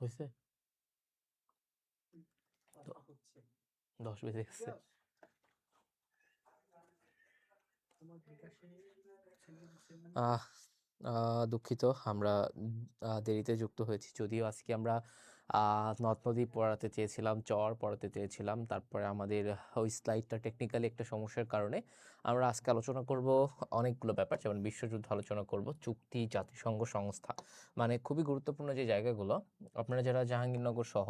হয়েছে 10 বেজে গেছে। দুঃখিত, আমরা দেরিতে যুক্ত হয়েছি। যদিও আজকে আমরা নদ নদী পড়াতে চেয়েছিলাম, চর পড়াতে চেয়েছিলাম, তারপরে আমাদের ওই স্লাইডটা টেকনিক্যালি একটা সমস্যার কারণে আমরা আজকে আলোচনা করব অনেকগুলো ব্যাপার, যেমন বিশ্বযুদ্ধ আলোচনা করব, চুক্তি, জাতিসংঘ সংস্থা, মানে খুবই গুরুত্বপূর্ণ যে জায়গাগুলো। আপনারা যারা জাহাঙ্গীরনগর সহ,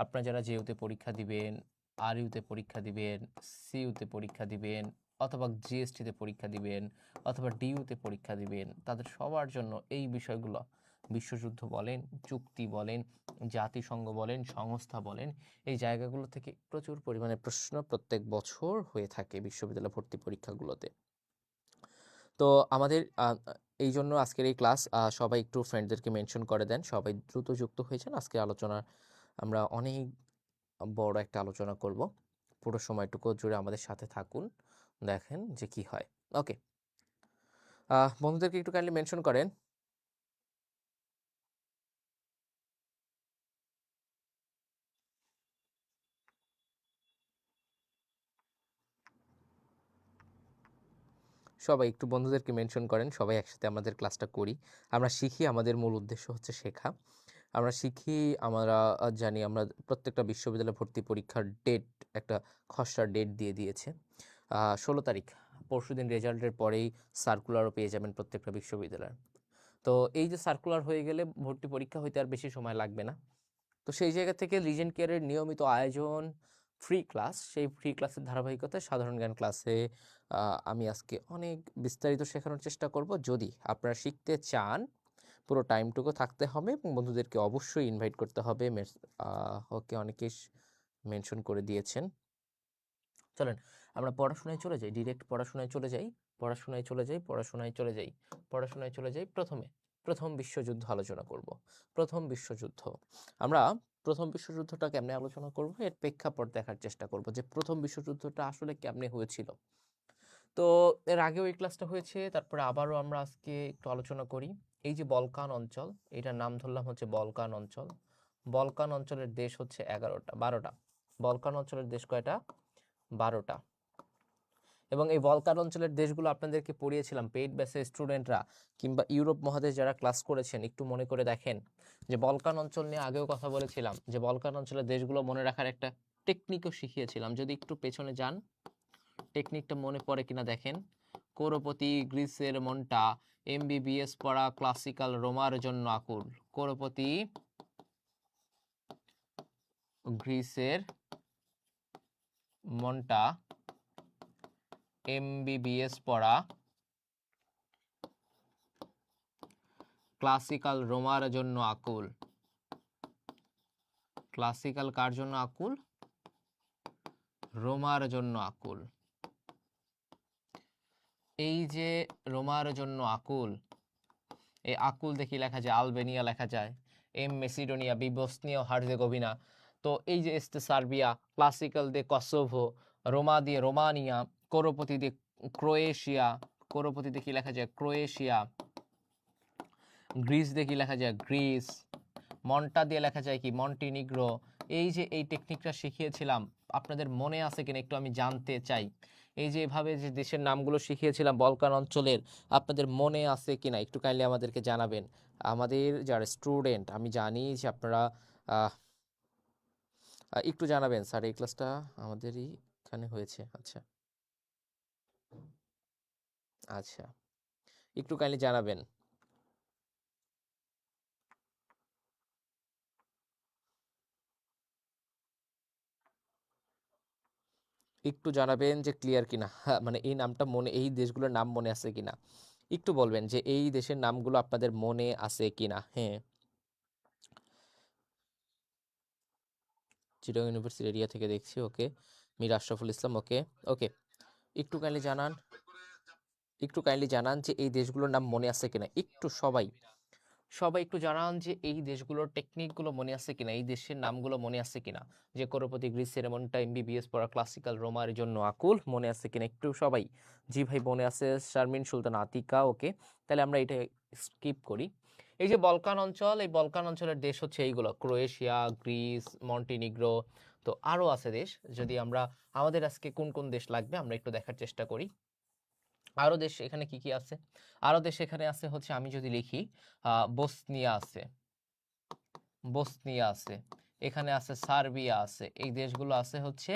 আপনারা যারা জেইউতে পরীক্ষা দিবেন, আরইউতে পরীক্ষা দিবেন, সিইউতে পরীক্ষা দিবেন, অথবা জিএসটিতে পরীক্ষা দিবেন, অথবা ডিইউতে পরীক্ষা দিবেন, তাদের সবার জন্য এই বিষয়গুলো, বিশ্বযুদ্ধ বলেন, চুক্তি বলেন, জাতিসংঘ বলেন, সংস্থা বলেন, এই জায়গাগুলো থেকে প্রচুর পরিমাণে প্রশ্ন প্রত্যেক বছর হয়ে থাকে বিশ্ববিদ্যালয় ভর্তি পরীক্ষাগুলোতে। তো আমাদের এই জন্য আজকের এই ক্লাস, সবাই একটু ফ্রেন্ডদেরকে মেনশন করে দেন, সবাই দ্রুত যুক্ত হয়েছেন। আজকের আলোচনা আমরা অনেক বড় একটা আলোচনা করব, পুরো সময়টুকু জুড়ে আমাদের সাথে থাকুন, দেখেন যে কি হয়। ওকে, বন্ধুদেরকে একটু কাইন্ডলি মেনশন করেন। সবাই একটু বন্ধুদেরকে মেনশন করেন, সবাই একসাথে আমাদের ক্লাসটা করি, আমরা শিখি। আমাদের মূল উদ্দেশ্য হচ্ছে শেখা। আমরা শিখি, আমরা জানি। আমরা প্রত্যেকটা বিশ্ববিদ্যালয় ভর্তি পরীক্ষার ডেট, একটা খসড়া ডেট দিয়ে দিয়েছে 16 তারিখ, পরশুদিন রেজাল্টের পরেই সার্কুলারও পেয়ে যাবেন প্রত্যেকটা বিশ্ববিদ্যালয়ের। তো এই যে সার্কুলার হয়ে গেলে ভর্তি পরীক্ষা হইতে আর বেশি সময় লাগবে না। তো সেই জায়গা থেকে লিজেন্ড কেয়ারের নিয়মিত আয়োজন, ফ্রি ক্লাস, সেই ফ্রি ক্লাসের ধারাবাহিকতায় সাধারণ জ্ঞান ক্লাসে আমি আজকে অনেক বিস্তারিত শেখানোর চেষ্টা করব। যদি আপনারা শিখতে চান, পুরো টাইমটুকু থাকতে হবে এবং বন্ধুদেরকে অবশ্যই ইনভাইট করতে হবে। ওকে, অনেকেই মেনশন করে দিয়েছেন। চলেন আমরা পড়াশোনায় চলে যাই, ডিরেক্ট পড়াশোনায় চলে যাই, পড়াশোনায় চলে যাই, পড়াশোনায় চলে যাই, পড়াশোনায় চলে যাই। প্রথম বিশ্বযুদ্ধ আলোচনা করব। প্রথম বিশ্বযুদ্ধ, আমরা প্রথম বিশ্বযুদ্ধটা কেমনে আলোচনা করব, এর প্রেক্ষাপট দেখার চেষ্টা করব যে প্রথম বিশ্বযুদ্ধটা আসলে কেমনে হয়েছিল। তো এর আগেও এই ক্লাসটা হয়েছে, তারপরে আবারও আমরা আজকে একটু আলোচনা করি। এই যে বলকান অঞ্চল, এটার নাম ধরলাম হচ্ছে বলকান অঞ্চল। বলকান অঞ্চলের দেশ হচ্ছে 12টা। বলকান অঞ্চলের দেশ কয়টা? 12টা। এবং এই বলকান অঞ্চলের দেশগুলো আপনাদেরকে পড়িয়েছিলাম পেইড ব্যাচে স্টুডেন্টরা, কিংবা ইউরোপ মহাদেশ যারা ক্লাস করেছেন, একটু মনে করে দেখেন যে বলকান অঞ্চল নিয়ে আগেও কথা বলেছিলাম, যে বলকান অঞ্চলের দেশগুলো মনে রাখার একটা টেকনিকও শিখিয়েছিলাম। যদি একটু পেছনে যান, টেকনিকটা মনে পড়ে কিনা দেখেন। কোরপতি গ্রিসের মনটা, এমবিবিএস পড়া ক্লাসিক্যাল রোমার জন্য আকুল। কোরপতি গ্রিসের মনটা, এমবিবিএস পড়া ক্লাসিক্যাল রোমার জন্য আকুল। ক্লাসিক্যাল কার জন্য আকুল? রোমার জন্য আকুল। এই যে রোমার জন্য আকুল, এই আকুল দেখি লেখা যায় আলবেনিয়া, লেখা যায় M Macedonia, B Bosnia Herzegovina. তো এই যে এস্তে সার্বিয়া, ক্লাসিক্যাল দিয়ে কসোভো, রোমা দিয়ে রোমানিয়া, কোরপতি দিয়ে ক্রোয়েশিয়া, কোরপতি দিয়ে কি লেখা যায়? ক্রোয়েশিয়া। গ্রিস দিয়ে কি লেখা যায়? গ্রিস। মন্টা দিয়ে লেখা যায় কি? মন্টিনিগ্রো। এই যে এই টেকনিকটা শিখিয়েছিলাম, আপনাদের মনে আছে কিনা একটু আমি জানতে চাই। এই যে এভাবে যে দেশের নামগুলো শিখিয়েছিলাম বলকান অঞ্চলের, আপনাদের মনে আছে কিনা একটু কাইন্ডলি আমাদেরকে জানাবেন। আমাদের যারা স্টুডেন্ট, আমি জানি যে আপনারা একটু জানাবেন, স্যার এই ক্লাসটা আমাদেরই এখানে হয়েছে। আচ্ছা আচ্ছা, একটু কাইন্ডলি জানাবেন। একটু জানাবেন যে ক্লিয়ার কিনা, মানে এই নামটা মনে, এই দেশগুলোর নাম মনে আছে কিনা একটু বলবেন যে এই দেশের নামগুলো আপনাদের মনে আছে কিনা। হ্যাঁ, চিটাগং ইউনিভার্সিটি এরিয়া থেকে দেখছি। ওকে, মীর আশরাফুল ইসলাম। ওকে ওকে, একটু কাইন্ডলি জানান, একটু কাইন্ডলি জানান যে এই দেশগুলোর নাম মনে আছে কিনা। একটু সবাই সবাই একটু জানান যে এই দেশগুলোর টেকনিকগুলো মনে আছে কিনা, এই দেশের নামগুলো মনে আছে কিনা। যে কোরপতি গ্রিস সেরেমনটা এমবিবিএস পড়া ক্লাসিক্যাল রোমার জন্য আকুল, মনে আছে কিনা একটু সবাই। জি ভাই মনে আছে। শারমিন সুলতান আতিকা। ওকে, তাহলে আমরা এটা স্কিপ করি। এই যে বলকান অঞ্চল, এই বলকান অঞ্চলের দেশ হচ্ছে এইগুলো, ক্রোয়েশিয়া, গ্রিস, মন্টিনিগ্রো, তো আরো আছে দেশ। যদি আমরা আমাদের আজকে কোন কোন দেশ লাগবে আমরা একটু দেখার চেষ্টা করি। আরো দেশ এখানে কি কি আছে, আরো দেশ এখানে আছে হচ্ছে, আমি যদি লিখি বসনিয়া আছে, বসনিয়া আছে, এখানে আছে সার্বিয়া আছে, এই দেশগুলো আছে হচ্ছে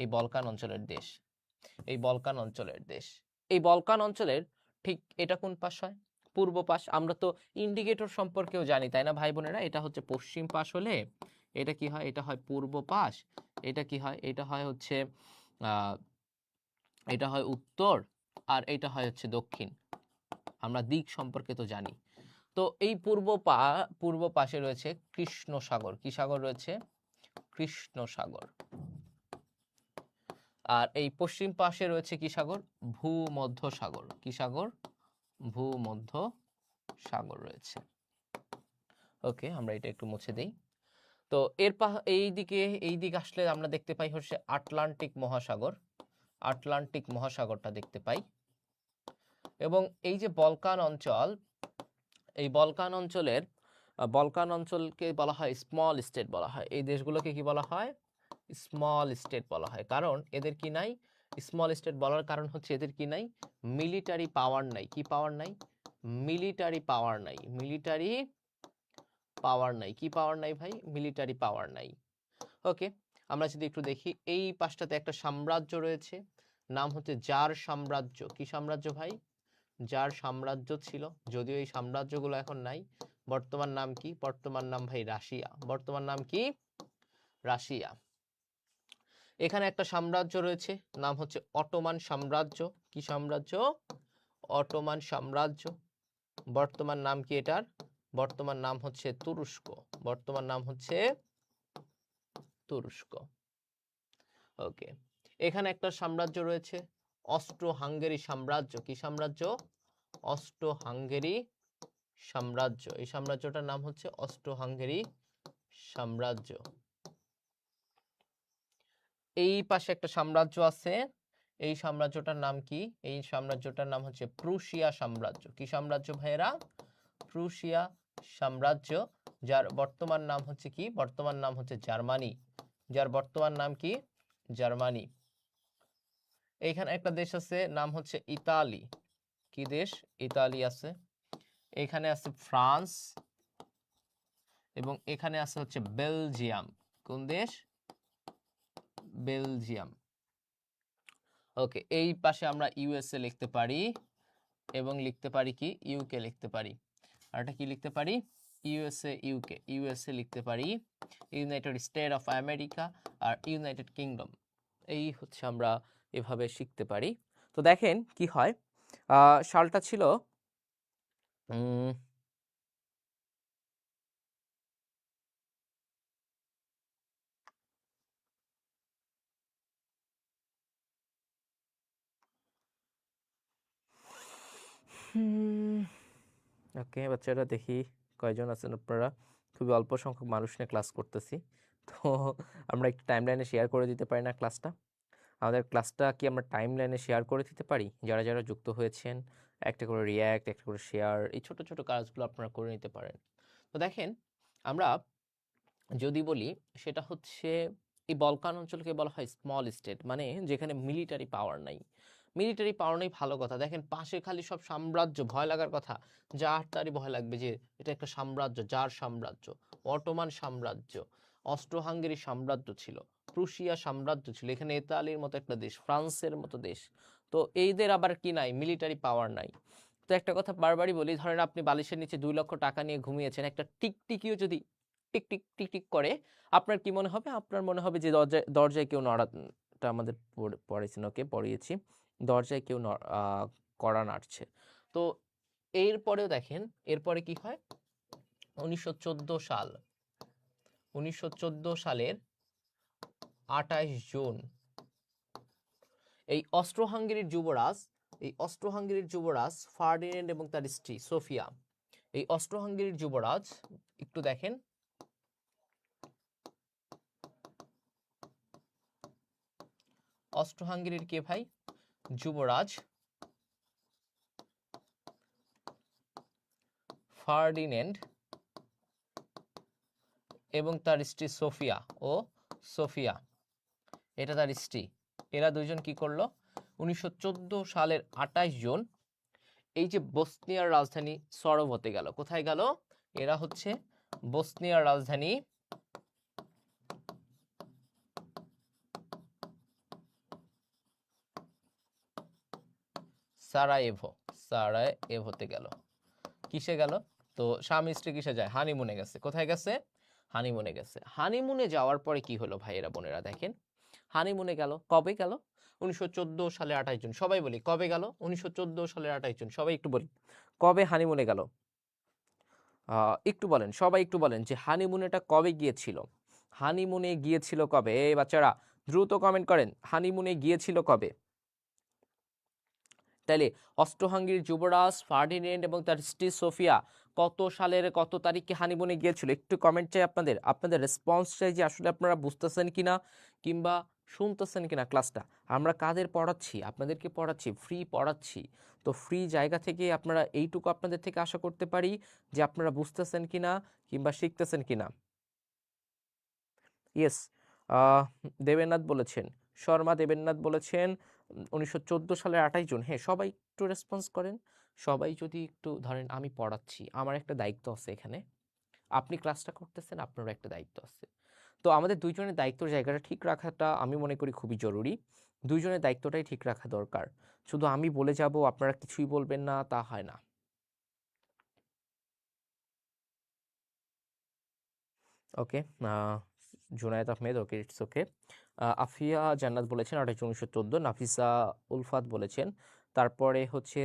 এই বলকান অঞ্চলের দেশ, এই বলকান অঞ্চলের দেশ। এই বলকান অঞ্চলের ঠিক এটা কোন পাশ হয়? পূর্ব পাশ। আমরা তো ইন্ডিকেটর সম্পর্কেও জানি তাই না ভাই বোনেরা? এটা হচ্ছে পশ্চিম পাশ হলে এটা কি হয়? এটা হয় পূর্ব পাশ। এটা কি হয়? এটা হয় হচ্ছে এটা হয় উত্তর, আর এটা হয় হচ্ছে দক্ষিণ। আমরা দিক সম্পর্কে তো জানি। তো এই পূর্ব পাশে রয়েছে কৃষ্ণ সাগর। কি সাগর রয়েছে? কৃষ্ণ সাগর। আর এই পশ্চিম পাশে রয়েছে কি সাগর? ভূমধ্য সাগর। কি সাগর? ভূমধ্য সাগর রয়েছে। ওকে, আমরা এটা একটু মুছে দেই। তো এই দিক আসলে আমরা দেখতে পাই হচ্ছে আটলান্টিক মহাসাগর। আটলান্টিক মহাসাগরটা দেখতে পাই। এবং এই যে বলকান অঞ্চল, এই বলকান অঞ্চলকে বলা হয় স্মল স্টেট বলা হয়। এই দেশগুলোকে কি বলা হয়? স্মল স্টেট বলা হয়। কারণ এদের কি নাই? স্মল স্টেট বলার কারণ হচ্ছে এদের কি নাই? মিলিটারি পাওয়ার নাই। কি পাওয়ার নাই? মিলিটারি পাওয়ার নাই। মিলিটারি পাওয়ার নাই। কি পাওয়ার নাই ভাই? মিলিটারি পাওয়ার নাই। ওকে, আমরা যদি একটু দেখি, এই পাশটাতে একটা সাম্রাজ্য রয়েছে, নাম হচ্ছে জার সাম্রাজ্য। কি সাম্রাজ্য ভাই? জার সাম্রাজ্য ছিল, যদিও এই সাম্রাজ্যগুলো এখন নাই। বর্তমান নাম কি? বর্তমান নাম ভাই রাশিয়া। বর্তমান নাম কি? রাশিয়া। এখানে একটা সাম্রাজ্য রয়েছে, নাম হচ্ছে অটোমান সাম্রাজ্য। কি সাম্রাজ্য? অটোমান সাম্রাজ্য। বর্তমান নাম কি এটার? বর্তমান নাম হচ্ছে তুরস্ক। বর্তমান নাম হচ্ছে তুরস্ক। ওকে, এখানে একটা সাম্রাজ্য রয়েছে অস্ট্রো হাঙ্গেরি সাম্রাজ্য। কি সাম্রাজ্য? অস্ট্রো হাঙ্গেরি সাম্রাজ্য। এই সাম্রাজ্যটার নাম হচ্ছে অস্ট্রো হাঙ্গেরি সাম্রাজ্য। এই পাশে একটা সাম্রাজ্য আছে, এই সাম্রাজ্যটার নাম কি? এই সাম্রাজ্যটার নাম হচ্ছে প্রুশিয়া সাম্রাজ্য। কি সাম্রাজ্য ভাইয়েরা? প্রুশিয়া সাম্রাজ্য, যার বর্তমান নাম হচ্ছে কি? বর্তমান নাম হচ্ছে জার্মানি। যার বর্তমান নাম কি? জার্মানি। এইখানে একটা দেশ আছে, নাম হচ্ছে ইতালি। কি দেশ? ইতালি আছে। এখানে আছে ফ্রান্স, এবং এখানে আছে হচ্ছে বেলজিয়াম। কোন দেশ? বেলজিয়াম। ওকে, এই পাশে আমরা ইউএসএ লিখতে পারি, এবং লিখতে পারি কি? ইউকে লিখতে পারি। আর এটা কি লিখতে পারি? USA, UK. ইউএসএ লিখতে পারি, ইউনাইটেড স্টেট অফ আমেরিকা, আর ইউনাইটেড কিংডম। এই হচ্ছে আমরা এভাবে শিখতে পারি। তো দেখেন কি হয়, সালটা ছিল ওকে বাচ্চারা, দেখি কয়জন আছেন আপনারা? খুবই অল্প সংখ্যক মানুষ নিয়ে ক্লাস করতেছি, তো আমরা একটু টাইম লাইনে শেয়ার করে দিতে পারি না ক্লাসটা? আমাদের ক্লাসটা কি আমরা টাইম লাইনে শেয়ার করে দিতে পারি? যারা যারা যুক্ত হয়েছেন একটা করে রিয়্যাক্ট, একটা করে শেয়ার, এই ছোট ছোট কাজগুলো আপনারা করে নিতে পারেন। তো দেখেন, আমরা যদি বলি, সেটা হচ্ছে এই বলকান অঞ্চলকে বলা হয় স্মল স্টেট, মানে যেখানে মিলিটারি পাওয়ার নাই। মিলিটারি পাওয়ার নেই, ভালো কথা। দেখেন পাশে খালি সব সাম্রাজ্য, ভয় লাগার কথা। যার তারই ভয় লাগবে যে এটা একটা সাম্রাজ্য। যার সাম্রাজ্য, অটোমান সাম্রাজ্য, অস্ট্রো হাঙ্গেরি সাম্রাজ্য ছিল, প্রুশিয়া সাম্রাজ্য ছিল, এখানে ইতালির মতো একটা দেশ, ফ্রান্সের মতো দেশ। তো এইদের আবার কি নাই? মিলিটারি পাওয়ার নাই। তো একটা কথা বারবারই বলি, ধরেন আপনি বালিশের নিচে 2 লক্ষ টাকা নিয়ে ঘুমিয়েছেন, একটা টিকটিকিও যদি টিক টিক টিক টিক করে, আপনার কি মনে হবে? আপনার মনে হবে যে দরজায় দরজায় কেউ নড়াটা আমাদের পড়েছেন, ওকে পড়িয়েছি, দরজায় কেউ কড়া নাড়ছে। তো এরপরেও দেখেন, এরপরে কি হয়? 1914 সাল, 1914 সালের 28 জুন এই অস্ট্রো হাঙ্গেরির যুবরাজ, এই অস্ট্রো হাঙ্গেরির যুবরাজ ফার্ডিনেন্ড এবং তার স্ত্রী সোফিয়া, এই অস্ট্রো হাঙ্গেরির যুবরাজ, একটু দেখেন, অস্ট্রো হাঙ্গেরির কে ভাই? যুবরাজ ফার্ডিন্যান্ড এবং তার স্ত্রী সোফিয়া ও সোফিয়া, এটা তার স্ত্রী, এরা দুইজন কি করলো 1914 সালের 28 জুন এই যে বসনিয়ার রাজধানী সরোভতে গেল। কোথায় গেল? এরা হচ্ছে বসনিয়ার রাজধানী সারায়েভোতে গেল। কিসে গেল? তো স্বামী স্ত্রী কিসে যায়? হানিমুনে গেছে। কোথায় গেছে? হানিমুনে গেছে। হানিমুনে যাওয়ার পরে কি হলো ভাইয়েরা বোনেরা দেখেন, হানিমুনে গেল। কবে গেল? 1914 সালের 28 জুন। সবাই বলি কবে গেল? 1914 সালের 28 জুন। সবাই একটু বলি কবে হানিমুনে গেল? একটু বলেন, সবাই একটু বলেন যে হানিমুনেটা কবে গিয়েছিল? হানিমুনে গিয়েছিল কবে? এই বাচ্চারা দ্রুত কমেন্ট করেন, হানিমুনে গিয়েছিল কবে? তাইলে অস্ট্রো হাঙ্গেরির যুবরাজ ফার্ডিন্যান্ড এবং তার স্ত্রী সোফিয়া কত সালের কত তারিখে হানিমুনে গিয়েছিল? একটু কমেন্ট চাই আপনাদের, আপনাদের রেসপন্স চাই যে আসলে আপনারা বুঝতেছেন কিনা কিংবা শুনতেছেন কিনা ক্লাসটা। আমরা কাদের পড়াচ্ছি? আপনাদেরকে পড়াচ্ছি, ফ্রি পড়াচ্ছি। তো ফ্রি জায়গা থেকে আপনারা এইটুকু আপনাদের থেকে আশা করতে পারি যে আপনারা বুঝতেছেন কিনা কিংবা শিখতেছেন কিনা। ইয়েস, দেবেন্দ্রনাথ বলেছেন, শর্মা দেবেন্দ্রনাথ বলেছেন 1914 সালের 28 জুন। হ্যাঁ, সবাই একটু রেসপন্স করেন। সবাই যদি একটু ধরেন, আমি পড়াচ্ছি, আমার একটা দায়িত্ব আছে এখানে, আপনি ক্লাসটা করতেছেন, আপনারও একটা দায়িত্ব আছে। তো আমাদের দুইজনের দায়িত্বের জায়গাটা ঠিক রাখাটা আমি মনে করি খুবই জরুরি। দুইজনের দায়িত্বটাই ঠিক রাখা দরকার। শুধু আমি বলে যাব আপনারা কিছুই বলবেন না, তা হয় না। ওকে, জুনায়েদ আহমেদ, ওকে, ইটস ওকে। আফিয়া জান্নাত বলেছেন 28/1914। নাফিসা উলফাত বলেছেন, তারপরে হচ্ছে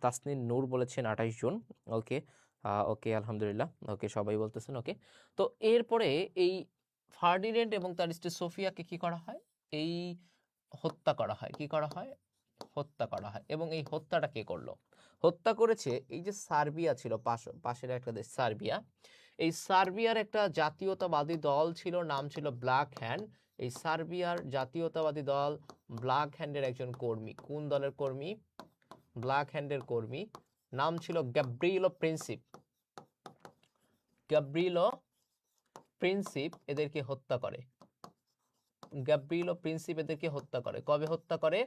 তাসনিন নূর বলেছেন 28 জুন। ওকে, ওকে, আলহামদুলিল্লাহ, ওকে, সবাই বলতেছেন ওকে। তো এরপরে এই ফার্ডিন্যান্ড এবং তার স্ত্রী সোফিয়াকে কি করা হয়? এই হত্যা করা হয়। কি করা হয়? হত্যা করা হয়। এবং এই হত্যাটা কে করলো? হত্যা করেছে এই যে সার্বিয়া ছিল, পাশের একটা দেশ সার্বিয়া। এই সার্বিয়ার একটা জাতীয়তাবাদী দল ছিল, নাম ছিল ব্ল্যাক হ্যান্ড। এই সার্বিয়ার জাতীয়তাবাদী দল ব্ল্যাক হ্যান্ডের একজন কর্মী। কোন দলের কর্মী? ব্ল্যাক হ্যান্ডের কর্মী। নাম ছিল গ্যাব্রিয়েলো প্রিন্সিপ। গ্যাব্রিয়েলো প্রিন্সিপ এদেরকে হত্যা করে। গ্যাব্রিয়েলো প্রিন্সিপ এদেরকে হত্যা করে। কবে হত্যা করে?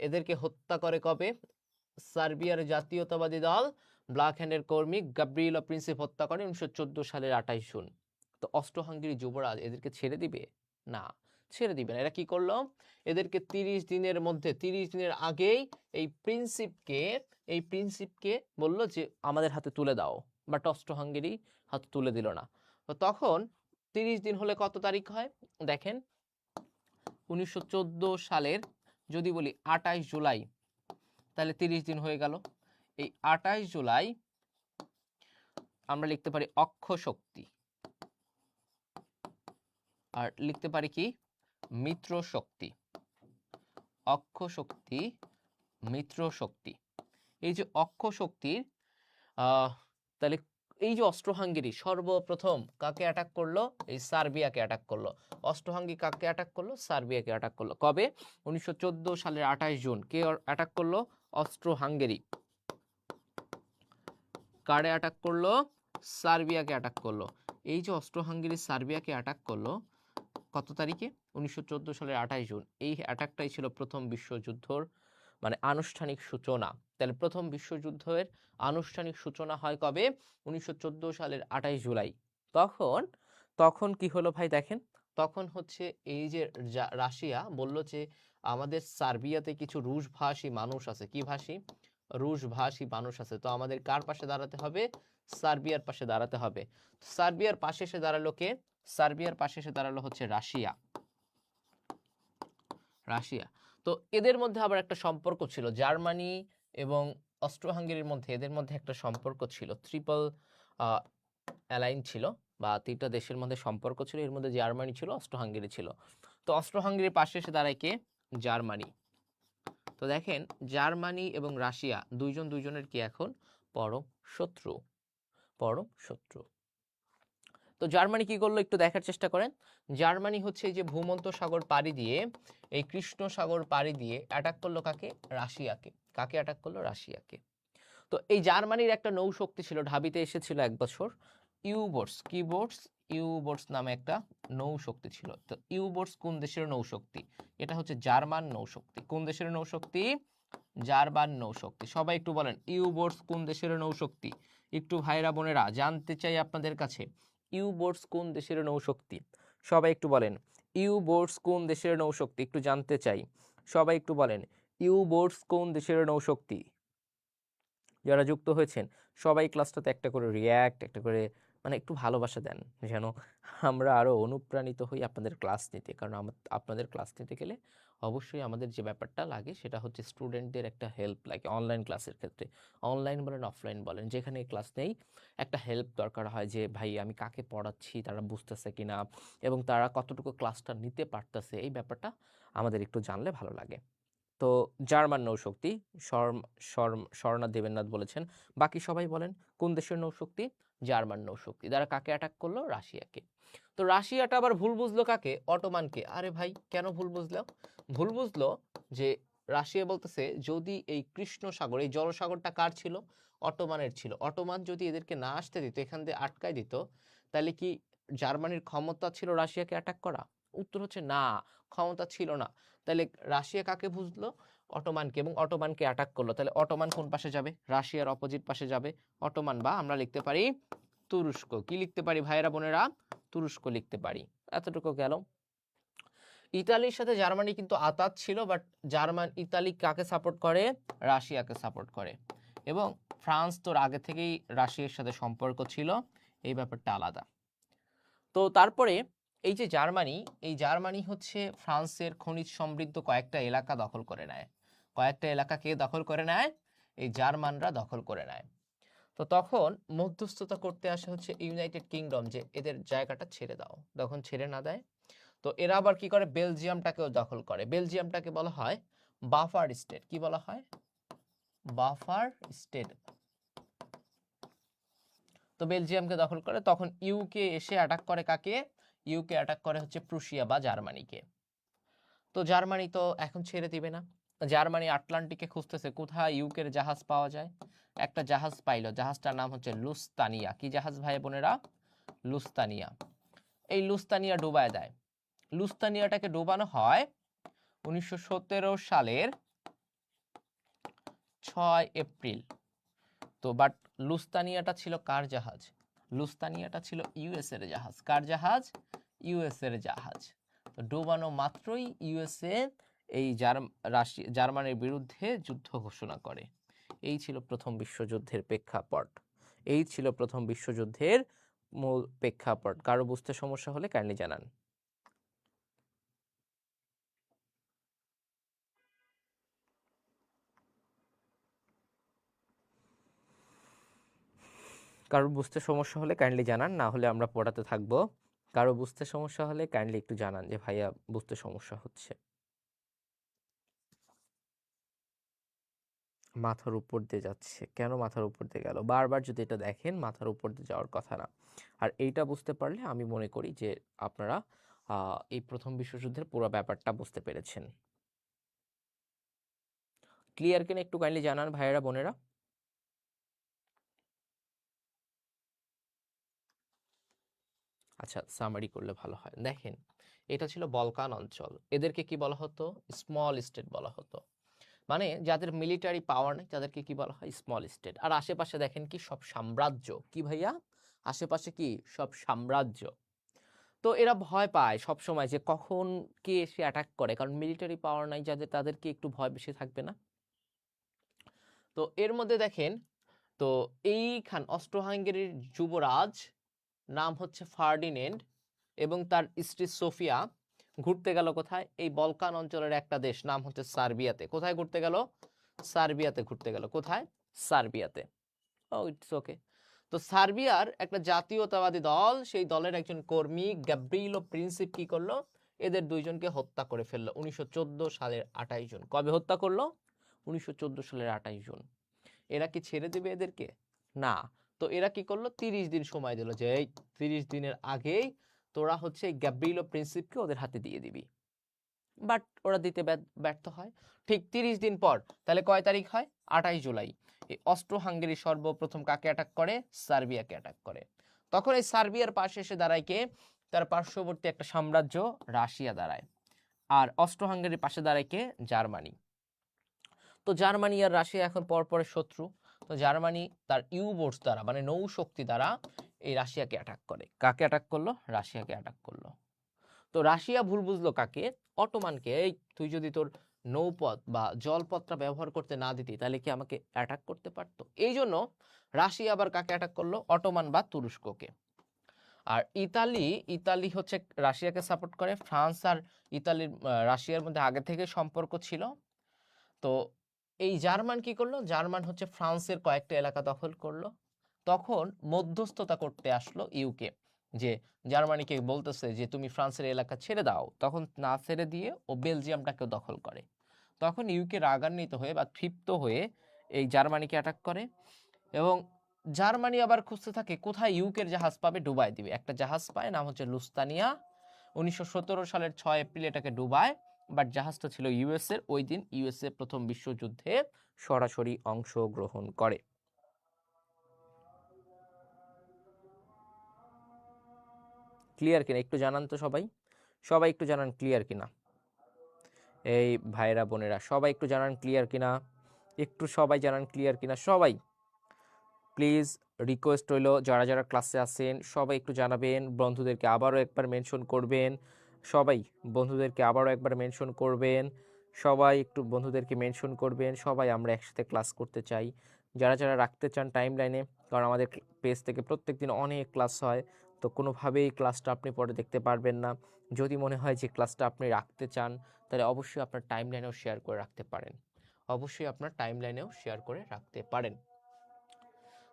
এদেরকে হত্যা করে কবে? সার্বিয়ার জাতীয়তাবাদী দল ব্ল্যাক হ্যান্ডের কর্মী গ্যাব্রিয়েলো প্রিন্সিপ হত্যা করে 1914 সালের 28 জুন। তো অস্ট্রো হাঙ্গেরি যুবরাজ এদেরকে ছেড়ে দিবে না, ছেড়ে দিবে না। এরা কি করলো? এদেরকে 30 দিনের মধ্যে, 30 দিনের আগেই এই প্রিন্সিপকে বলল যে আমাদের হাতে তুলে দাও, বাট অস্ট্রো হাঙ্গেরি হাতে তুলে দিল না। তো তখন 30 দিন হলে কত তারিখ হয় দেখেন, 1914 সালের যদি বলি 28 জুলাই, তাহলে 30 দিন হয়ে গেল। এই 28 জুলাই আমরা লিখতে পারি অক্ষ শক্তি, আর লিখতে পারি কি? মিত্র শক্তি। অক্ষ শক্তি, মিত্র শক্তি। এই যে অক্ষ শক্তির তাহলে এই যে অস্ট্রো হাঙ্গেরি সর্বপ্রথম কাকে অ্যাটাক করলো? এই সার্বিয়াকে অ্যাটাক করলো। অস্ট্রো হাঙ্গেরি কাকে অ্যাটাক করলো? সার্বিয়াকে অ্যাটাক করলো। কবে? 1914 সালের 28 জুন। কে অ্যাটাক করলো? Austro Hungary. কারে অ্যাটাক করলো? সার্বিয়াকে অ্যাটাক করলো। এই যে অস্ট্রো হাঙ্গেরি সার্বিয়াকে অ্যাটাক করলো কত তারিখে? 1914 সালের 28 জুন। এই অ্যাটাকটাই ছিল প্রথম বিশ্বযুদ্ধর মানে আনুষ্ঠানিক সূচনা। তাহলে প্রথম বিশ্বযুদ্ধের আনুষ্ঠানিক সূচনা হয় কবে? 1914 সালের 28 জুলাই। তখন কি হলো ভাই দেখেন, তখন হচ্ছে এই যে রাশিয়া বলল যে আমাদের সার্বিয়াতে কিছু রুশ ভাষী মানুষ আছে। কি ভাষী? রুশ ভাষী মানুষ আছে। তো আমাদের কার পাশে দাঁড়াতে হবে? সার্বিয়ার পাশে দাঁড়াতে হবে। সার্বিয়ার পাশে এসে দাঁড়ালো কে? সার্বিয়ার পাশে এসে দাঁড়ালো হচ্ছে রাশিয়া। রাশিয়া। তো এদের মধ্যে আবার একটা সম্পর্ক ছিল, জার্মানি এবং অস্ট্রো হাঙ্গেরির মধ্যে এদের মধ্যে একটা সম্পর্ক ছিল, ট্রিপল অ্যালাইন ছিল, বা তিনটা দেশের মধ্যে সম্পর্ক ছিল। এর মধ্যে জার্মানি ছিল, অস্ট্রো হাঙ্গেরি ছিল। তো অস্ট্রো হাঙ্গেরির পাশে এসে দাঁড়ায় কে? জার্মানি। তো দেখেন, জার্মানি এবং রাশিয়া দুইজন দুইজনের কি এখন পরম শত্রু। পরম শত্রু। তো জার্মানি কি করলো একটু দেখার চেষ্টা করেন। জার্মানি হচ্ছে এই যে ভূমধ্য সাগর পাড়ি দিয়ে, এই কৃষ্ণ সাগর পাড়ি দিয়ে অ্যাটাক করলো কাকে? রাশিয়াকে। কাকে অ্যাটাক করলো? রাশিয়াকে। তো তো এই জার্মানির একটা নৌশক্তি ছিল, ঢাবিতে এসেছিল এক বছর, ইউবোটস নামে একটা নৌশক্তি ছিল। তো ইউবোটস কোন দেশের নৌশক্তি? এটা হচ্ছে জার্মান নৌশক্তি। কোন দেশের নৌশক্তি? জার্মান নৌশক্তি। সবাই একটু বলেন ইউবোটস কোন দেশের নৌশক্তি? একটু ভাইরা বোনেরা জানতে চাই আপনাদের কাছে, ইউবোটস কোন দেশের নৌশক্তি? সবাই একটু বলেন ইউবোটস কোন দেশের নৌশক্তি, একটু জানতে চাই। সবাই একটু বলেন ইউবোটস কোন দেশের নৌশক্তি? যারা যুক্ত হয়েছেন সবাই ক্লাসটাতে একটা করে রিয়্যাক্ট, একটা করে মানে একটু ভালোবাসা দেন, যেন আমরা আরো অনুপ্রাণিত হই আপনাদের ক্লাস নিতে। কারণ আপনাদের ক্লাস নিতে গেলে অবশ্যই আমাদের যে ব্যাপারটা লাগে সেটা হচ্ছে স্টুডেন্টদের একটা হেল্প লাগে। অনলাইন ক্লাসের ক্ষেত্রে, অনলাইন বলেন অফলাইন বলেন, যেখানে ক্লাস নেই একটা হেল্প দরকার হয়, যে ভাই আমি কাকে পড়াচ্ছি, তারা বুঝতেছে কিনা এবং তারা কতটুকু ক্লাসটা নিতে পারতেছে, এই ব্যাপারটা আমাদের একটু জানলে ভালো লাগে। তো জার্মান নৌশক্তি, স্বর্ণা দেবেন্দ্রনাথ বলেছেন। বাকি সবাই বলেন কোন দেশের নৌশক্তি? জার্মান নৌশক্তি। তারা কাকে অ্যাটাক করলো? রাশিয়াকে। তো রাশিয়াটা আবার ভুল বুঝলো কাকে? অটোমানকে। আরে ভাই কেন ভুল বুঝলো? ভুল বুঝলো যে রাশিয়া বলতেছে যদি এই কৃষ্ণ সাগর, এই জলসাগরটা কার ছিল? অটোমানের ছিল। অটোমান যদি এদেরকে না আসতে দিত, এখান দিয়ে আটকায় দিত, তাহলে কি জার্মানির ক্ষমতা ছিল রাশিয়াকে অ্যাটাক করা? উত্তর হচ্ছে না, ক্ষমতা ছিল না। তাহলে রাশিয়া কাকে বুঝলো? অটোমানকে, এবং অটোমানকে অ্যাটাক করলো। তাহলে অটোমান কোন পাশে যাবে? রাশিয়ার অপোজিট পাশে যাবে অটোমান, বা আমরা লিখতে পারি তুরস্ক। কি লিখতে পারি ভাইয়েরা বোনেরা? তুরস্ক লিখতে পারি। এতটুকু গেল। ইতালির সাথে জার্মানি কিন্তু আতাত ছিল, বাট ইতালি কাকে সাপোর্ট করে? রাশিয়াকে সাপোর্ট করে। এবং ফ্রান্স তোর আগে থেকেই রাশিয়ার সাথে সম্পর্ক ছিল, এই ব্যাপারটা আলাদা। তো তারপরে এই যে জার্মানি, এই জার্মানি হচ্ছে ফ্রান্সের খনিজ সমৃদ্ধ কয়েকটা এলাকা দখল করে নেয়। কয়েকটা এলাকা কে দখল করে নেয়? এই জার্মানরা দখল করে নেয়। তো তখন মধ্যস্থতা করতে আসে হচ্ছে ইউনাইটেড কিংডম, যে এদের জায়গাটা ছেড়ে দাও। তখন ছেড়ে না দেয়, তো এরা আবার কি করে? বেলজিয়ামটাকেও দখল করে। বেলজিয়ামটাকে বলা হয় বাফার স্টেট। কি বলা হয়? Buffer state. তো বেলজিয়ামকে দখল করে, তখন ইউকে এসে অ্যাটাক করে কাকে? ইউকে অ্যাটাক করে হচ্ছে প্রুশিয়া বা জার্মানিকে। তো জার্মানি তো এখন ছেড়ে দিবে না। জার্মানি আটলান্টিকে খুঁজতেছে কোথায় ইউকের জাহাজ পাওয়া যায়। একটা জাহাজ পাইলো, জাহাজটার নাম হচ্ছে লুস্তানিয়া। কি জাহাজ ভাই বোনেরা? লুস্তানিয়া। এই লুস্তানিয়া ডুবায় দেয়। লুস্তানিয়াটাকে ডুবানো হয় 1917 সালের 6 এপ্রিল। তো বাট লুস্তানিয়াটা ছিল কার জাহাজ? লুস্তানিয়াটা ছিল ইউএস এর জাহাজ। কার জাহাজ? ইউএস এর জাহাজ। তো ডুবানো মাত্রই ইউএসএ এই জার্মানির বিরুদ্ধে যুদ্ধ ঘোষণা করে। এই ছিল প্রথম বিশ্বযুদ্ধের প্রেক্ষাপট। এই ছিল প্রথম বিশ্বযুদ্ধের মূল প্রেক্ষাপট। কারো বুঝতে সমস্যা হলে কাইন্ডলি জানান। কারো বুঝতে সমস্যা হলে কাইন্ডলি জানান, না হলে আমরা পড়াতে থাকবো। কারো বুঝতে সমস্যা হলে কাইন্ডলি একটু জানান যে ভাইয়া বুঝতে সমস্যা হচ্ছে। মাথার উপর দিয়ে যাচ্ছে, কেন মাথার উপর দিয়ে গেল? বারবার যদি এটা দেখেন, মাথার উপর দিয়ে যাওয়ার কথা না। আর এইটা বুঝতে পারলে আমি মনে করি যে আপনারা এই প্রথম বিশ্বযুদ্ধের পুরো ব্যাপারটা বুঝতে পেরেছেন। ক্লিয়ার কিনা একটু কাইন্ডলি জানান ভাইয়েরা বোনেরা। আচ্ছা, সামারি করলে ভালো হয়। দেখেন, এটা ছিল বলকান অঞ্চল। এদেরকে কি বলা হতো? স্মল স্টেট বলা হতো। মানে যাদের মিলিটারি পাওয়ার নেই তাদেরকে কি বলা হয়? Small state. আর আশেপাশে দেখেন কি সব সাম্রাজ্য। কি ভাইয়া? আশেপাশে কি সব সাম্রাজ্য। তো এরা ভয় পায় সব সময় যে কখন কে এসে অ্যাটাক করে, কারণ মিলিটারি পাওয়ার নাই যাদের, তাদেরকে একটু ভয় বেশি থাকবে না? তো এর মধ্যে দেখেন, তো এইখান অস্ট্রো হাঙ্গেরির যুবরাজ নাম হচ্ছে ফার্ডিনেন্ড এবং তার স্ত্রী সোফিয়া ঘুরতে গেল কোথায়? এই বলকান অঞ্চলের একটা দেশ নাম হচ্ছে সার্বিয়াতে। কোথায় ঘুরতে গেল? সার্বিয়াতে ঘুরতে গেল। কোথায়? সার্বিয়াতে। ও ইটস ওকে। তো সার্বিয়ার একটা জাতীয়তাবাদী দল, সেই দলের একজন কর্মী গ্যাব্রিলো প্রিন্সিপ কি করলো? এদের দুইজনকে হত্যা করে ফেললো 1914 সালের 28 জুন। কবে হত্যা করলো? 1914 সালের 28 জুন। এরা কি ছেড়ে দিবে এদেরকে? না। তো এরা কি করলো? 30 দিন সময় দিল, যে এই 30 দিনের আগেই তোরা হচ্ছে এই গ্যাব্রিলো প্রিন্সিপকে ওদের হাতে দিয়ে দিবি। বাট ওরা দিতে ব্যর্থ হয়। ঠিক 30 দিন পর, তাহলে কয় তারিখ হয়? 28 জুলাই। এই অস্ট্রো হাঙ্গেরি সর্বপ্রথম কাকে অ্যাটাক করে? সার্বিয়াকে অ্যাটাক করে। তখন এই সার্বিয়ার পাশে এসে দাঁড়ায় কে? তার পার্শ্ববর্তী একটা সাম্রাজ্য রাশিয়া দাঁড়ায়। আর অস্ট্রো হাঙ্গেরির পাশে দাঁড়ায় কে? জার্মানি। তো জার্মানি আর রাশিয়া এখন পরপরের শত্রু। তো জার্মানি তার ইউবোটস দ্বারা মানে নৌশক্তি দ্বারা এই রাশিয়াকে অ্যাটাক করে। কাকে অ্যাটাক করলো? রাশিয়াকে অ্যাটাক করলো। তো রাশিয়া ভুল বুঝলো কাকে? অটোমানকে। এই তুই যদি তোর নৌপথ বা জলপথটা ব্যবহার করতে না দিতি তাহলে কি আমাকে অ্যাটাক করতে পারতো? এই জন্য রাশিয়া আবার কাকে অ্যাটাক করলো? অটোমান বা তুরস্ককে। আর ইতালি হচ্ছে রাশিয়াকে সাপোর্ট করে। ফ্রান্স আর ইতালির রাশিয়ার মধ্যে আগে থেকে সম্পর্ক ছিল। তো এই জার্মান কি করলো? জার্মান হচ্ছে ফ্রান্সের কয়েকটা এলাকা দখল করলো। তখন মধ্যস্থতা করতে আসলো ইউকে, যে জার্মানিকে বলতেছে যে তুমি ফ্রান্সের এলাকা ছেড়ে দাও। তখন না ছেড়ে দিয়ে ও বেলজিয়ামটাকেও দখল করে। তখন ইউকে রাগান্বিত হয়ে বা ক্ষিপ্ত হয়ে এই জার্মানিকে অ্যাটাক করে এবং জার্মানি আবার খুঁজতে থাকে কোথায় ইউকের জাহাজ পাবে, ডুবাই দিবে। একটা জাহাজ পায়, নাম হচ্ছে লুস্তানিয়া। 1917 সালের 6 এপ্রিল এটাকে ডুবায়। বাট জাহাজটা ছিল ইউএস এর। ওই দিন ইউএসএ প্রথম বিশ্বযুদ্ধে সরাসরি অংশগ্রহণ করে। ক্লিয়ার কিনা একটু জানান তো সবাই। সবাই একটু জানান ক্লিয়ার কিনা। এই ভাইরা বোনেরা সবাই একটু জানান ক্লিয়ার কিনা। একটু সবাই জানান ক্লিয়ার কিনা। সবাই প্লিজ রিকোয়েস্ট রইল, যারা যারা ক্লাসে আছেন সবাই একটু জানাবেন। বন্ধুদেরকে আবারও একবার মেনশন করবেন। সবাই বন্ধুদেরকে আবারও একবার মেনশন করবেন। সবাই একটু বন্ধুদেরকে মেনশন করবেন। সবাই আমরা একসাথে ক্লাস করতে চাই। যারা যারা রাখতে চান টাইম লাইনে, কারণ আমাদের পেজ থেকে প্রত্যেকদিন অনেক ক্লাস হয়। তো কোনোভাবেই ক্লাসটা আপনি পরে দেখতে পারবেন না। যদি মনে হয় যে ক্লাসটা আপনি রাখতে চান তাহলে অবশ্যই আপনার টাইম লাইনেও শেয়ার করে রাখতে পারেন। অবশ্যই আপনার টাইম লাইনেও শেয়ার করে রাখতে পারেন।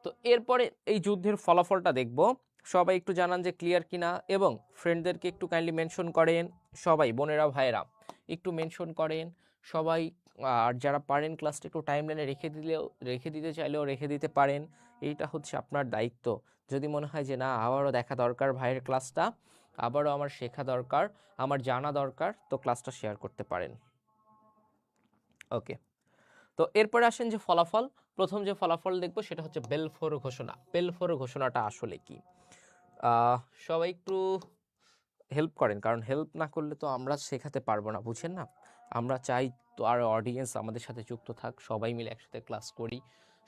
তো এরপরে এই যুদ্ধের ফলাফলটা দেখব। সবাই একটু জানান যে ক্লিয়ার কিনা এবং ফ্রেন্ডদেরকে একটু কাইন্ডলি মেনশন করেন। সবাই বোনেরা ভাইয়েরা একটু মেনশন করেন সবাই। আর যারা পারেন ক্লাসটা একটু টাইম লাইনে রেখে দিতে চাইলেও রেখে দিতে পারেন। এইটা হচ্ছে আপনার দায়িত্ব। যদি মনে হয় যে না আবারও দেখা দরকার ভাইয়ের ক্লাসটা, আবারও আমার শেখা দরকার, আমার জানা দরকার, তো ক্লাসটা শেয়ার করতে পারেন। ওকে, তো এরপরে আসেন যে ফলাফল। প্রথম যে ফলাফল দেখব সেটা হচ্ছে বেলফোর ঘোষণা। বেলফোর ঘোষণাটা আসলে কি? সবাই একটু হেল্প করেন, কারণ হেল্প না করলে তো আমরা শেখাতে পারবো না, বুঝেন না? আমরা চাই তো আর অডিয়েন্স আমাদের সাথে যুক্ত থাক, সবাই মিলে একসাথে ক্লাস করি,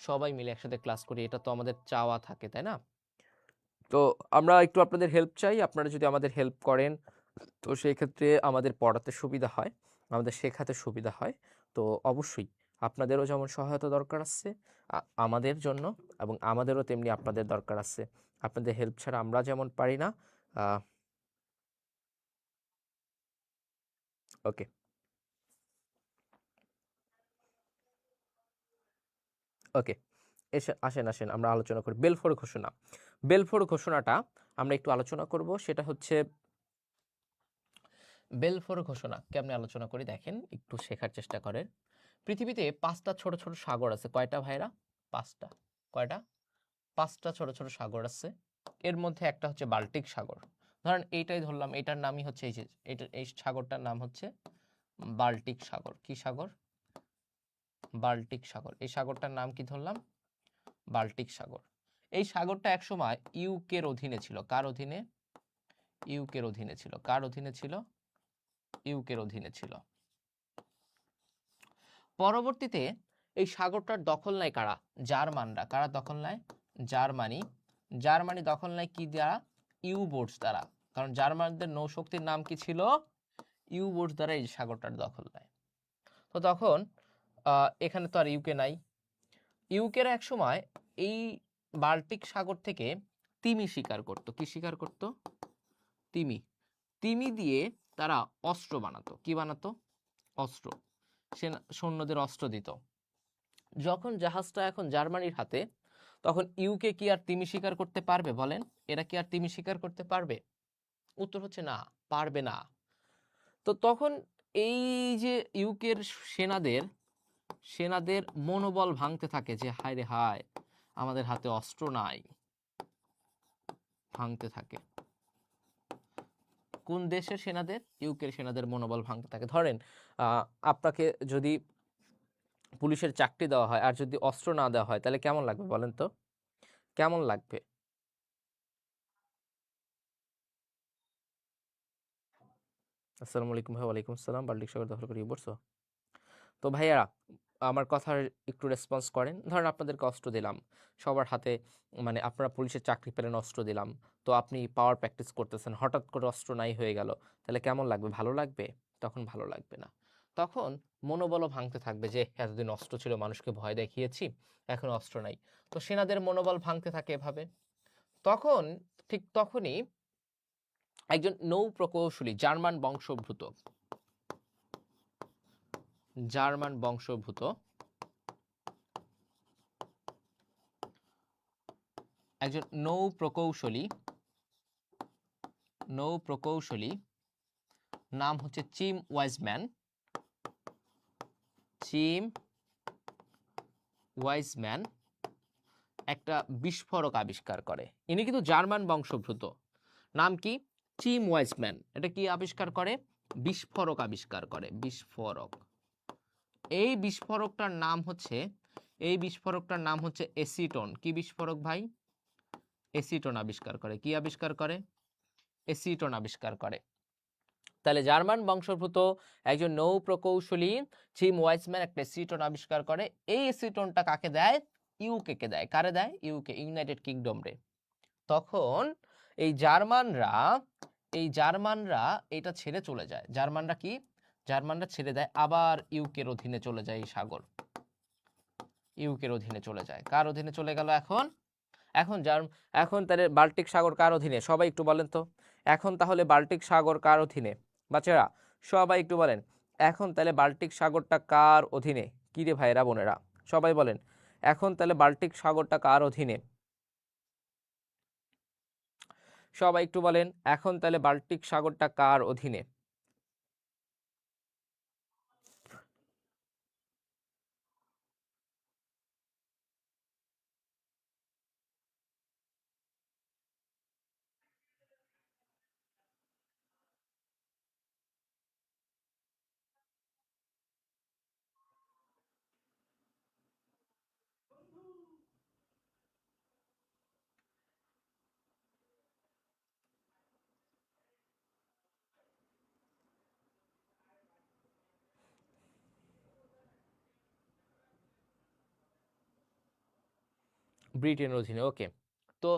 সবাই মিলে একসাথে ক্লাস করি, এটা তো আমাদের চাওয়া থাকে, তাই না? তো আমরা একটু আপনাদের হেল্প চাই। আপনারা যদি আমাদের হেল্প করেন তো সেই ক্ষেত্রে আমাদের পড়াতে সুবিধা হয়, আমাদের শেখাতে সুবিধা হয়। তো অবশ্যই আপনাদেরও যেমন সহায়তা দরকার আছে আমাদের জন্য, এবং আমাদেরও তেমনি আপনাদের দরকার আছে। আপনাদের হেল্প ছাড়া আমরা যেমন পারি না। ওকে, ওকে, আসেন আসেন আমরা আলোচনা করি বেলফোর ঘোষণা। বেলফোর ঘোষণাটা আমরা একটু আলোচনা করব। সেটা হচ্ছে বেলফোর ঘোষণা কেমনে আলোচনা করি দেখেন, একটু শেখার চেষ্টা করেন। পৃথিবীতে 5টা ছোট ছোট সাগর আছে। কয়টা ভাইরা? 5টা। কয়টা? 5টা ছোট ছোট সাগর আছে। এর মধ্যে একটা হচ্ছে বাল্টিক সাগর। ধরেন এইটাই ধরলাম, এটার নামই হচ্ছে এই সাগরটার নাম হচ্ছে বাল্টিক সাগর। কি সাগর? বাল্টিক সাগর। এই সাগরটার নাম কি ধরলাম? বাল্টিক সাগর। এই সাগরটা একসময় ইউকের অধীনে ছিল। কার অধীনে? ইউকের অধীনে ছিল। কার অধীনে ছিল? ইউকের অধীনে ছিল। পরবর্তীতে এই সাগরটার দখল নেয় কারা? জার্মানরা। কারা দখল নেয়? জার্মানি। জার্মানি দখল নেয় কি দ্বারা? ইউবোটস দ্বারা। কারণ জার্মানদের নৌশক্তির নাম কি ছিল? ইউবোটস দ্বারা এই সাগরটার দখল নেয়। তো তখন এখানে তো আর ইউকে নাই। ইউকের এক সময় এই বাল্টিক সাগর থেকে তিমি শিকার করত। কি শিকার করত? তিমি। তিমি দিয়ে তারা অস্ত্র বানাতো। কি বানাতো? অস্ত্র। সৈন্যদের অস্ত্র দিত। যখন জাহাজটা এখন জার্মানির হাতে, তখন ইউকে কি আর তিমি শিকার করতে পারবে? বলেন, এরা কি আর তিমি শিকার করতে পারবে? উত্তর হচ্ছে না, পারবে না। তো তখন এই যে ইউকের সেনাদের মনোবল ভাঙতে থাকে যে হায় রে হায়, আমাদের হাতে অস্ত্র নাই। ভাঙতে থাকে। কোন দেশের সেনাদের? ইউকের সেনাদের মনোবল ভাঙতে থাকে। ধরেন আপনাকে যদি পুলিশের চাকরি দেওয়া হয় আর যদি অস্ত্র না দেওয়া হয় তাহলে কেমন লাগবে বলেন তো? কেমন লাগবে? আসসালামু আলাইকুম ভাই। ওয়ালাইকুম আসসালাম। বাল্টিক সাগর দখল করে পড়ছো? তো ভাইয়ারা, আমার কথার একটু রেসপন্স করেন। ধরেন আপনাদেরকে অস্ত্র দিলাম, সবার হাতে, মানে আপনারা পুলিশের চাকরি পেলেন, অস্ত্র দিলাম, তো আপনি পাওয়ার প্র্যাকটিস করতেছেন, হঠাৎ করে অস্ত্র নাই হয়ে গেল, তাহলে কেমন লাগবে? ভালো লাগবে? তখন ভালো লাগবে না। তখন মনোবলও ভাঙতে থাকবে যে এতদিন অস্ত্র ছিল, মানুষকে ভয় দেখিয়েছি, এখন অস্ত্র নাই। তো সেনাদের মনোবল ভাঙতে থাকে এভাবে। তখন ঠিক তখনই একজন নৌ প্রকৌশলী, জার্মান বংশোদ্ভূত একজন নৌ প্রকৌশলী নাম হচ্ছে চিম ওয়াইজম্যান একটা বিস্ফোরক আবিষ্কার করে। ইনি কিন্তু জার্মান বংশোদ্ভূত। নাম কি? চিম ওয়াইজম্যান। এটা কি আবিষ্কার করে? বিস্ফোরক আবিষ্কার করে। বিস্ফোরক। এই বিস্ফোরকটার নাম হচ্ছে এসিটন। কি বিস্ফোরক ভাই? এসিটন আবিষ্কার করে। কি আবিষ্কার করে? এসিটন আবিষ্কার করে। তাহলে জার্মান বংশোদ্ভূত একজন নৌ প্রকৌশলী চিম ওয়াইজম্যান একটা এসিটন আবিষ্কার করে। এই এসিটনটা কাকে দেয়? ইউকে কে দেয়। কারে দেয়? ইউকে, ইউনাইটেড কিংডম রে। তখন এই জার্মানরা এটা ছেড়ে চলে যায়। জার্মানরা ছেড়ে দেয়, আবার ইউকের অধীনে চলে যায়। এই সাগর ইউকের অধীনে চলে যায়। কার অধীনে চলে গেল এখন? এখন এখন তাহলে বাল্টিক সাগর কার অধীনে? সবাই একটু বলেন তো। এখন তাহলে বাল্টিক সাগর কার অধীনে? বাচ্চারা সবাই একটু বলেন, এখন তাহলে বাল্টিক সাগরটা কার অধীনে? কি রে ভাইরা বোনেরা, সবাই বলেন, এখন তাহলে বাল্টিক সাগরটা কার অধীনে? সবাই একটু বলেন, এখন তাহলে বাল্টিক সাগরটা কার অধীনে? ব্রিটেনের অধীনে। ওকে। তো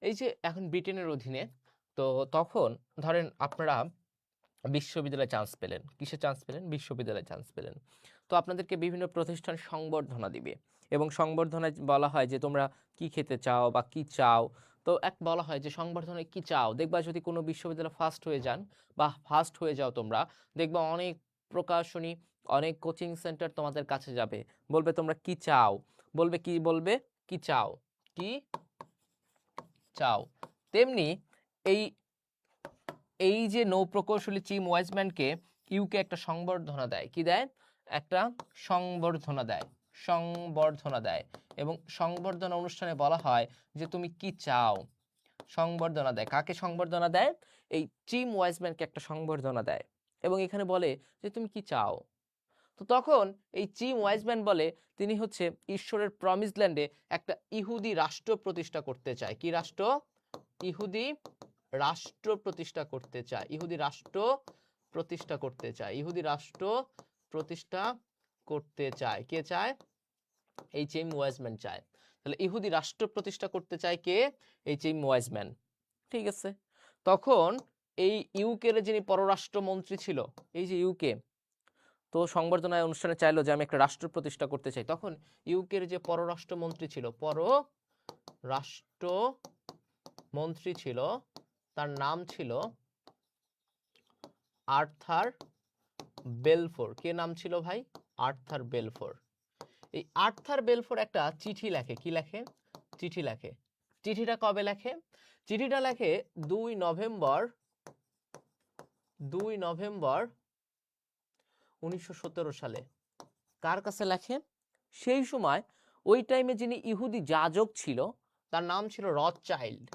এই যে এখন ব্রিটেনের অধীনে, তো তখন ধরেন আপনারা বিশ্ববিদ্যালয়ে চান্স পেলেন। কিসে চান্স পেলেন? বিশ্ববিদ্যালয়ে চান্স পেলেন। তো আপনাদেরকে বিভিন্ন প্রতিষ্ঠান সংবর্ধনা দিবে, এবং সংবর্ধনায় বলা হয় যে তোমরা কি খেতে চাও বা কি চাও। তো বলা হয় যে সংবর্ধনায় কি চাও। দেখবা যদি কোনো বিশ্ববিদ্যালয়ে ফার্স্ট হয়ে যান বা ফার্স্ট হয়ে যাও তোমরা, দেখবা অনেক প্রকাশনী, অনেক কোচিং সেন্টার তোমাদের কাছে যাবে, বলবে তোমরা কি চাও। বলবে কি চাও, কি চাও। তেমনি এই এই যে নৌ প্রকৌশলী চিম ওয়াইজম্যানকে ইউকে একটা সংবর্ধনা দেয়। কি দেয়? একটা সংবর্ধনা দেয়। এবং সংবর্ধনা অনুষ্ঠানে বলা হয় যে তুমি কি চাও। সংবর্ধনা দেয়। কাকে সংবর্ধনা দেয়? এই চিম ওয়াইজম্যানকে একটা সংবর্ধনা দেয়, এবং এখানে বলে যে তুমি কি চাও। তো তখন এই চিম ওয়াইজম্যান বলে তিনি হচ্ছে ঈশ্বরের প্রমিস ল্যান্ডে একটা ইহুদি রাষ্ট্র প্রতিষ্ঠা করতে চায়। কি রাষ্ট্র? ইহুদি রাষ্ট্র প্রতিষ্ঠা করতে চায়। ইহুদি রাষ্ট্র প্রতিষ্ঠা করতে চায়। ইহুদি রাষ্ট্র প্রতিষ্ঠা করতে চায়। কে চায়? এই চিম ওয়াইজম্যান চায়। তাহলে ইহুদি রাষ্ট্র প্রতিষ্ঠা করতে চায় কে? এই চিম ওয়াইজম্যান। ঠিক আছে। তখন এই ইউকের যিনি পররাষ্ট্রমন্ত্রী ছিল, এই যে ইউকে, তো সংবর্ধনা অনুষ্ঠানে চাইলো যে আমি একটা রাষ্ট্র প্রতিষ্ঠা করতে চাই। তখন ইউকের যে পররাষ্ট্রমন্ত্রী ছিল, তার নাম ছিল আর্থার বেলফোর। কে নাম ছিল ভাই? Arthur Balfour. এই আর্থার বেলফোর একটা চিঠি লেখে। কি লেখে? চিঠি লেখে। চিঠিটা কবে লেখে? চিঠিটা লেখে 2 নভেম্বর 1917 সালে। কার কাছে লেখে? সেই সময় ওই টাইমে যিনি ইহুদি যাজক ছিল, তার নাম ছিল রথচাইল্ড।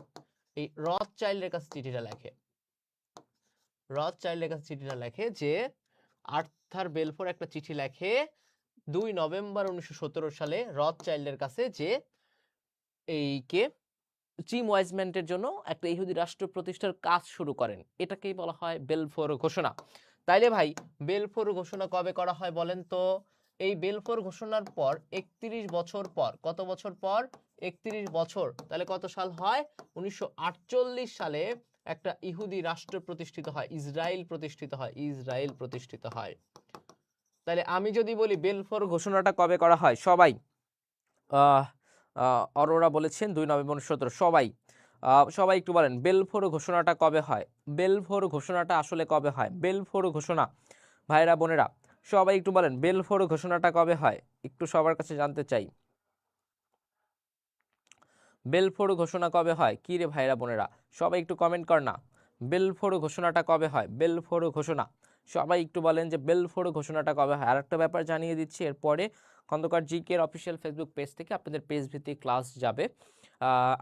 এই রথচাইল্ডের কাছে চিঠিটা লেখে যে আর্থার বেলফোর একটা চিঠি লেখে 2 নভেম্বর 1917 সালে রথচাইল্ডের কাছে যে এই কে জিম ওয়াইজম্যানের জন্য একটা ইহুদি রাষ্ট্র প্রতিষ্ঠার কাজ শুরু করেন, এটাকেই বলা হয় বেলফোর ঘোষণা। তাইলে ভাই বেলফোর ঘোষণা কবে করা হয় বলেন তো? এই বেলফোর ঘোষণার পর 31 বছর পর, কত বছর পর? 31 বছর, তাহলে কত সাল হয়? 1948 সালে একটা ইহুদি রাষ্ট্র প্রতিষ্ঠিত হয়, ইসরায়েল প্রতিষ্ঠিত হয়, ইসরায়েল প্রতিষ্ঠিত হয়। তাহলে আমি যদি বলি বেলফোর ঘোষণাটা কবে করা হয়, সবাই অরোরা বলেছেন 2 নভেম্বর 1917। সবাই একটু বলেন বেলফোর ঘোষণাটা কবে হয়? বেলফোর ঘোষণাটা আসলে কবে হয়? বেলফোর ঘোষণা, ভাইরা বোনেরা সবাই একটু বলেন বেলফোর ঘোষণাটা কবে হয়, একটু সবার কাছে জানতে চাই। বেলফোর ঘোষণা কবে হয়? কি রে ভাইরা বোনেরা, সবাই একটু কমেন্ট কর না, বেলফোর ঘোষণাটা কবে হয়? বেলফোর ঘোষণা, সবাই একটু বলেন যে বেলফোর ঘোষণাটা কবে হয়। আর একটা ব্যাপার জানিয়ে দিচ্ছি, এরপরে খন্দকার জিকে এর অফিসিয়াল ফেসবুক পেজ থেকে আপনাদের পেজ ভিত্তিক ক্লাস যাবে।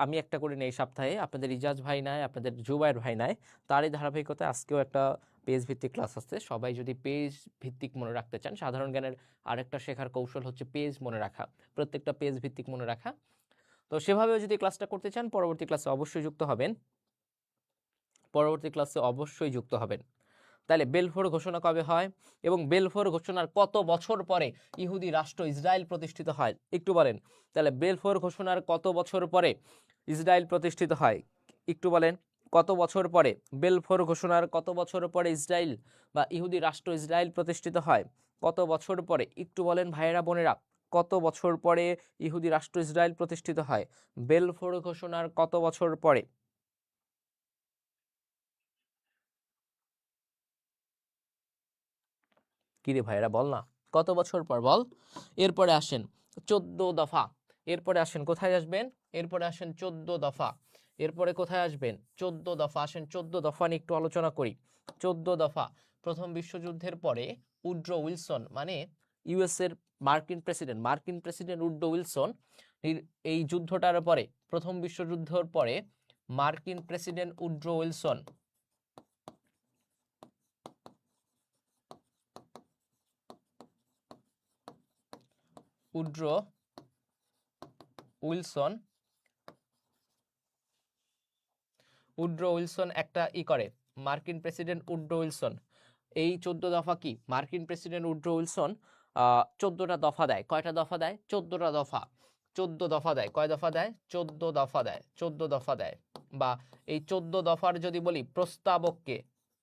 আমি একটা করে নেই সপ্তাহে, আপনাদের ইজাজ ভাই নাই, আপনাদের জুবাইর ভাই নাই, তারই ধারাবাহিকতায় আজকেও একটা পেজ ভিত্তিক ক্লাস আসছে। সবাই যদি পেজ ভিত্তিক মনে রাখতে চান, সাধারণ জ্ঞানের আরেকটা শেখার কৌশল হচ্ছে পেজ মনে রাখা, প্রত্যেকটা পেজ ভিত্তিক মনে রাখা। তো সেভাবেও যদি ক্লাসটা করতে চান পরবর্তী ক্লাসে অবশ্যই যুক্ত হবেন, পরবর্তী ক্লাসে অবশ্যই যুক্ত হবেন। তাহলে বেলফোর ঘোষণা কবে হয় এবং বেলফোর ঘোষণার কত বছর পরে ইহুদি রাষ্ট্র ইসরায়েল প্রতিষ্ঠিত হয়, একটু বলেন। তাহলে বেলফোর ঘোষণার কত বছর পরে ইসরায়েল প্রতিষ্ঠিত হয়, একটু বলেন। কত বছর পরে বেলফোর ঘোষণার কত বছর পরে ইসরায়েল বা ইহুদি রাষ্ট্র ইসরায়েল প্রতিষ্ঠিত হয়? কত বছর পরে, একটু বলেন ভাইয়েরা বোনেরা, কত বছর পরে ইহুদি রাষ্ট্র ইসরায়েল প্রতিষ্ঠিত হয়? বেলফোর ঘোষণার কত বছর পরে? কিরে ভাইরা বল না, কত বছর পর বল। এরপরে আসেন 14 দফা, এরপরে আসেন কোথায় আসবেন? এরপরে আসেন 14 দফা, এরপরে কোথায় আসবেন? 14 দফা, আসেন 14 দফা নিয়ে একটু আলোচনা করি। 14 দফা, প্রথম বিশ্বযুদ্ধের পরে উড্রো উইলসন, মানে ইউএস এর মার্কিন প্রেসিডেন্ট উড্রো উইলসন, এই যুদ্ধটার পরে, প্রথম বিশ্বযুদ্ধের পরে মার্কিন president Woodrow Wilson, Woodrow Wilson একটা করে, মার্কিন প্রেসিডেন্ট উড্রো উইলসন এই 14 দফা কি, মার্কিন প্রেসিডেন্ট উড্রো উইলসন 14টা দফা দেয়। কয়টা দফা দেয়? 14টা দফা, 14 দফা দেয়। কয় দফা দেয়? 14 দফা দেয়, 14 দফা দেয়। বা এই 14 দফার যদি বলি প্রস্তাবককে,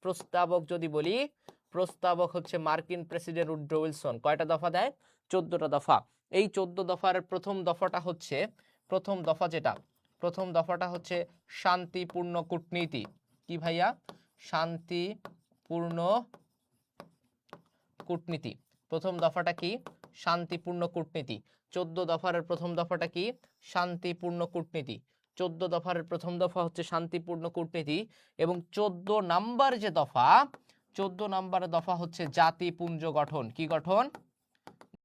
প্রস্তাবক যদি বলি, প্রস্তাবক হচ্ছে মার্কিন প্রেসিডেন্ট উড্রো উইলসন। কয়টা দফা দেয়? 14টা দফা। এই 14 দফার প্রথম দফাটা হচ্ছে, প্রথম দফা যেটা, প্রথম দফাটা হচ্ছে শান্তিপূর্ণ কূটনীতি। কি ভাইয়া? শান্তিপূর্ণ কূটনীতি। প্রথম দফাটা কি? শান্তিপূর্ণ কূটনীতি। 14 দফার প্রথম দফাটা কি? শান্তিপূর্ণ কূটনীতি। 14 দফার প্রথম দফা হচ্ছে শান্তিপূর্ণ কূটনীতি। এবং 14 নাম্বার যে দফা, 14 নাম্বার দফা হচ্ছে জাতিপুঞ্জ গঠন। কি গঠন?